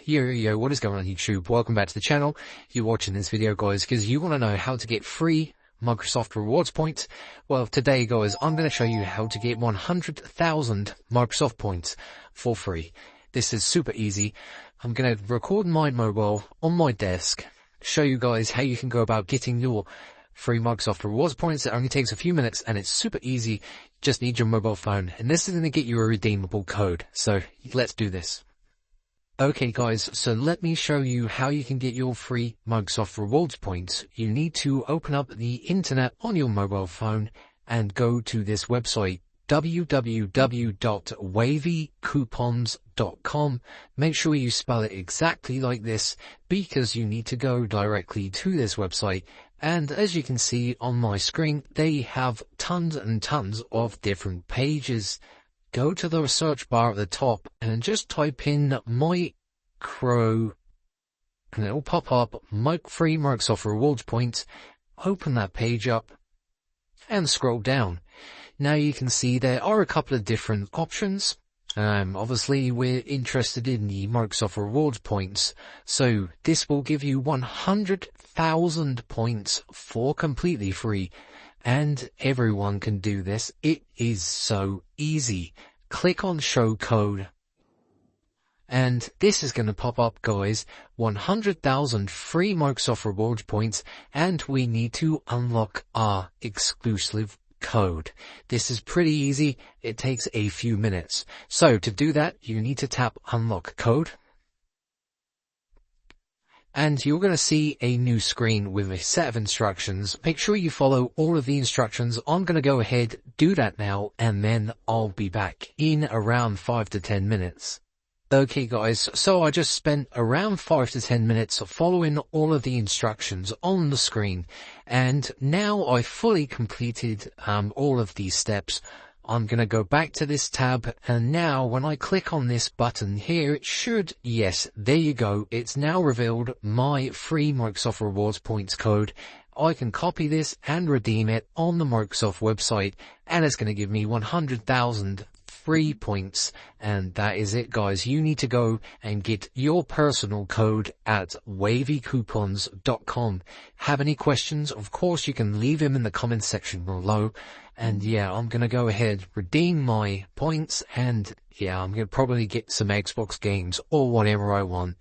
Yo, what is going on YouTube? Welcome back to the channel. You're watching this video, guys, because you want to know how to get free Microsoft rewards points. Well, today, guys, I'm going to show you how to get 100,000 Microsoft points for free. This is super easy. I'm going to record my mobile on my desk, show you guys how you can go about getting your free Microsoft rewards points. It only takes a few minutes and it's super easy. You just need your mobile phone, and this is going to get you a redeemable code. So let's do this. Okay guys, so let me show you how you can get your free Microsoft rewards points. You need to open up the internet on your mobile phone and go to this website, www.wavycoupons.com. Make sure you spell it exactly like this because you need to go directly to this website. And as you can see on my screen, they have tons and tons of different pages. Go to the search bar at the top and just type in micro, and it will pop up free Microsoft rewards points. Open that page up and scroll down. Now you can see there are a couple of different options. Obviously we're interested in the Microsoft rewards points, so this will give you 100,000 points for completely free. And everyone can do this. It is so easy. Click on show code. And this is going to pop up, guys. 100,000 free Microsoft rewards points. And we need to unlock our exclusive code. This is pretty easy. It takes a few minutes. So to do that, you need to tap unlock code. And you're going to see a new screen with a set of instructions. Make sure you follow all of the instructions. I'm going to go ahead, do that now, and then I'll be back in around 5 to 10 minutes. Okay guys, so I just spent around 5 to 10 minutes following all of the instructions on the screen. And now I fully completed all of these steps. I'm going to go back to this tab, and now when I click on this button here, it should, yes, there you go. It's now revealed my free Microsoft rewards points code. I can copy this and redeem it on the Microsoft website, and it's going to give me 100,000 free points. And that is it, guys. You need to go and get your personal code at wavycoupons.com. Have any questions? Of course, you can leave them in the comments section below. And yeah, I'm going to go ahead, redeem my points, and yeah, I'm going to probably get some Xbox games or whatever I want.